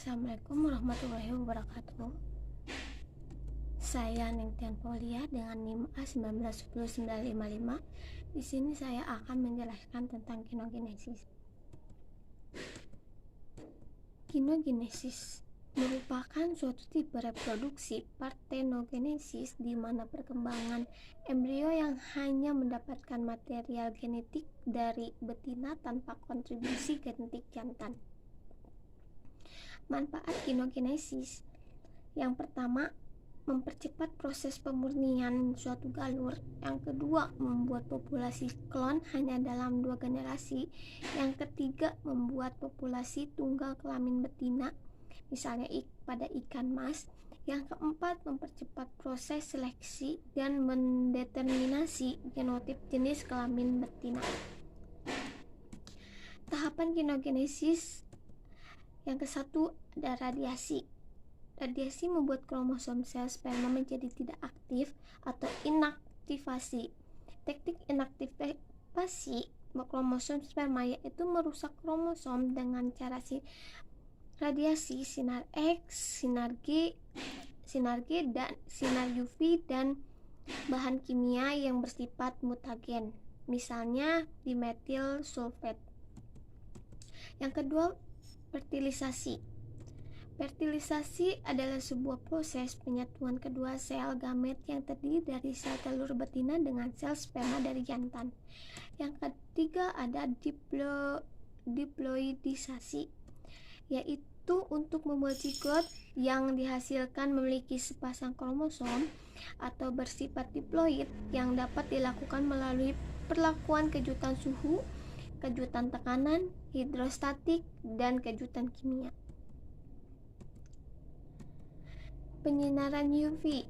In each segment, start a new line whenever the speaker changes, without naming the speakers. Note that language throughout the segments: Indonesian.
Assalamualaikum warahmatullahi wabarakatuh. Saya Ningtian Paulia dengan NIM A1910955. Di sini saya akan menjelaskan tentang kinogenesis. Kinogenesis merupakan suatu tipe reproduksi partenogenesis di mana perkembangan embrio yang hanya mendapatkan material genetik dari betina tanpa kontribusi genetik jantan. Manfaat kinogenesis yang pertama, mempercepat proses pemurnian suatu galur. Yang kedua, membuat populasi klon hanya dalam 2 generasi. Yang ketiga, membuat populasi tunggal kelamin betina, misalnya pada ikan mas. Yang keempat, mempercepat proses seleksi dan mendeterminasi genotip jenis kelamin betina. Tahapan kinogenesis yang ke-1 ada radiasi. Radiasi membuat kromosom sel sperma menjadi tidak aktif atau inaktivasi. Teknik inaktivasi kromosom sperma yaitu merusak kromosom dengan cara radiasi, sinar X, sinar G, dan sinar UV dan bahan kimia yang bersifat mutagen, misalnya dimetil sulfat. Yang kedua, fertilisasi. Fertilisasi adalah sebuah proses penyatuan kedua sel gamet yang terdiri dari sel telur betina dengan sel sperma dari jantan. Yang ketiga ada diploidisasi, yaitu untuk membuat zigot yang dihasilkan memiliki sepasang kromosom atau bersifat diploid yang dapat dilakukan melalui perlakuan kejutan suhu, kejutan tekanan, hidrostatik, dan kejutan kimia. Penyinaran UV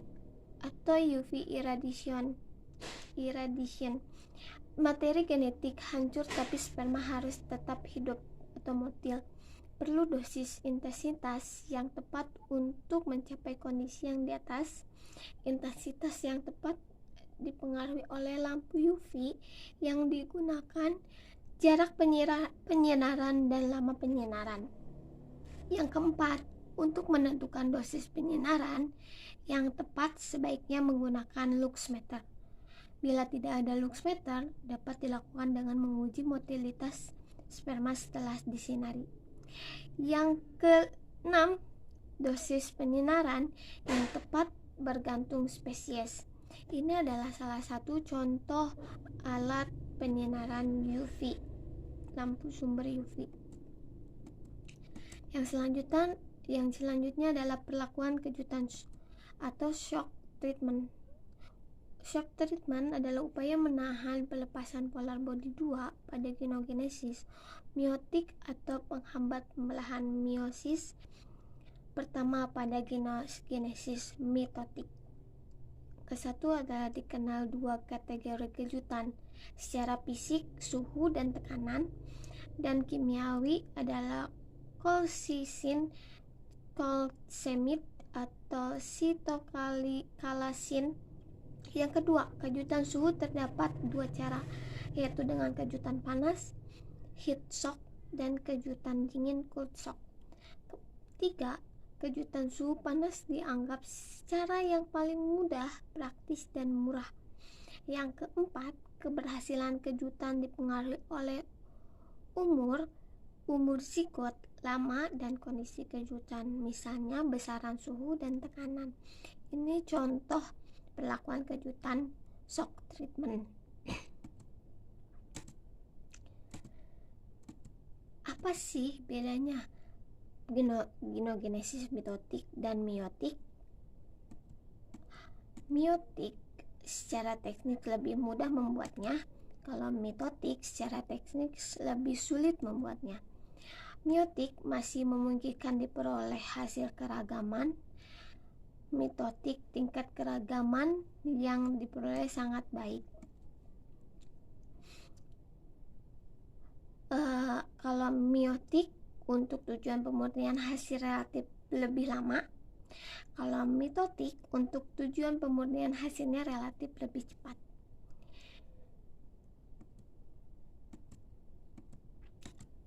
atau UV irradiation. Materi genetik hancur tapi sperma harus tetap hidup atau motil. Perlu dosis intensitas yang tepat untuk mencapai kondisi yang di atas. Intensitas yang tepat dipengaruhi oleh lampu UV yang digunakan, jarak penyinaran dan lama penyinaran. Yang keempat, untuk menentukan dosis penyinaran yang tepat sebaiknya menggunakan luxmeter. Bila tidak ada luxmeter, dapat dilakukan dengan menguji motilitas sperma setelah disinari. Yang keenam, dosis penyinaran yang tepat bergantung spesies. Ini adalah salah satu contoh alat penyinaran UV, lampu sumber UV. Yang selanjutnya adalah perlakuan kejutan atau shock treatment. Shock treatment adalah upaya menahan pelepasan polar body 2 pada kinogenesis meiotik atau penghambat pembelahan meiosis pertama pada kinogenesis mitotik. Kesatu adalah dikenal 2 kategori kejutan, secara fisik, suhu dan tekanan, dan kimiawi adalah colchicine atau sitokalasin. Yang kedua, kejutan suhu terdapat 2 cara, yaitu dengan kejutan panas, heat shock, dan kejutan dingin, cold shock. Ketiga, kejutan suhu panas dianggap cara yang paling mudah, praktis, dan murah. Yang keempat, keberhasilan kejutan dipengaruhi oleh umur zigot lama dan kondisi kejutan, misalnya besaran suhu dan tekanan. Ini contoh perlakuan kejutan shock treatment. Apa sih bedanya kinogenesis mitotik dan meiotik? Meiotik secara teknik lebih mudah membuatnya, kalau mitotik secara teknik lebih sulit membuatnya. Meiotik masih memungkinkan diperoleh hasil keragaman. Mitotik tingkat keragaman yang diperoleh sangat baik. Kalau meiotik untuk tujuan pemurnian hasil relatif lebih lama. Kalau mitotik untuk tujuan pemurnian hasilnya relatif lebih cepat.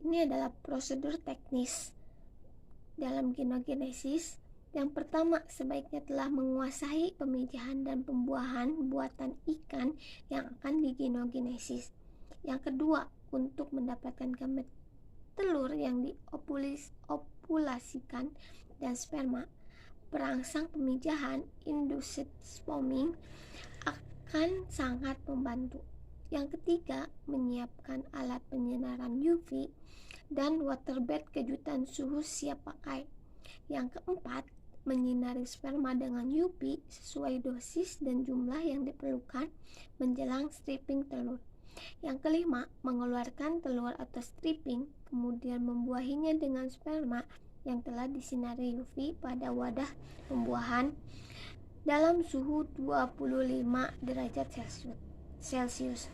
Ini adalah prosedur teknis dalam genogenesis. Yang pertama, sebaiknya telah menguasai pemijahan dan pembuahan buatan ikan yang akan digenogenesis. Yang kedua, untuk mendapatkan gamet telur yang diopulasikan dan sperma, perangsang pemijahan induced spawning akan sangat membantu. Yang ketiga, menyiapkan alat penyinaran UV dan waterbed kejutan suhu siap pakai. Yang keempat, menyinari sperma dengan UV sesuai dosis dan jumlah yang diperlukan menjelang stripping telur. Yang kelima, mengeluarkan telur atau stripping, kemudian membuahinya dengan sperma yang telah disinari UV pada wadah pembuahan dalam suhu 25 derajat Celcius.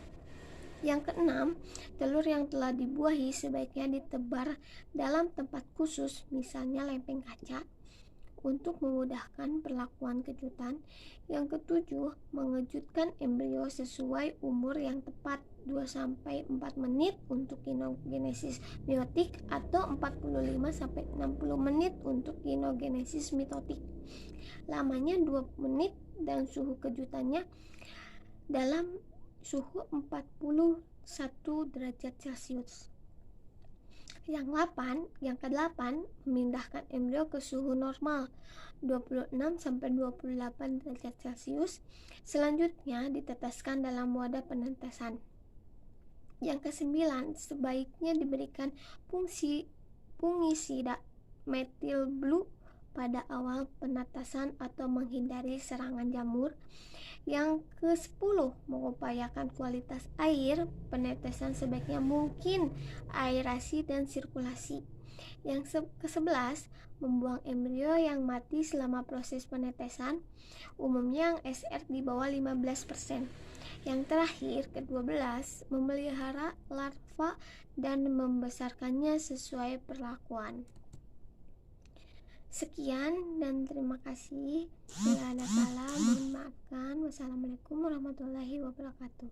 Yang keenam, telur yang telah dibuahi sebaiknya ditebar dalam tempat khusus, misalnya lempeng kaca, untuk memudahkan perlakuan kejutan. Yang ketujuh, mengejutkan embrio sesuai umur yang tepat, 2-4 menit untuk genogenesis meiotik atau 45-60 menit untuk genogenesis mitotik. Lamanya 2 menit dan suhu kejutannya dalam suhu 41 derajat Celcius. Yang ke-8, memindahkan embrio ke suhu normal 26-28 derajat Celcius. Selanjutnya ditetaskan dalam wadah penetesan. Yang ke-9, sebaiknya diberikan fungisida methyl blue pada awal penetasan atau menghindari serangan jamur. Yang ke-10, mengupayakan kualitas air penetesan sebaiknya mungkin, aerasi dan sirkulasi. Yang ke-11, membuang embrio yang mati selama proses penetesan, umumnya yang SR di bawah 15%. Yang terakhir, ke-12, memelihara larva dan membesarkannya sesuai perlakuan. Sekian dan terima kasih. Bila ada salah, mohon maafkan. Wassalamualaikum warahmatullahi wabarakatuh.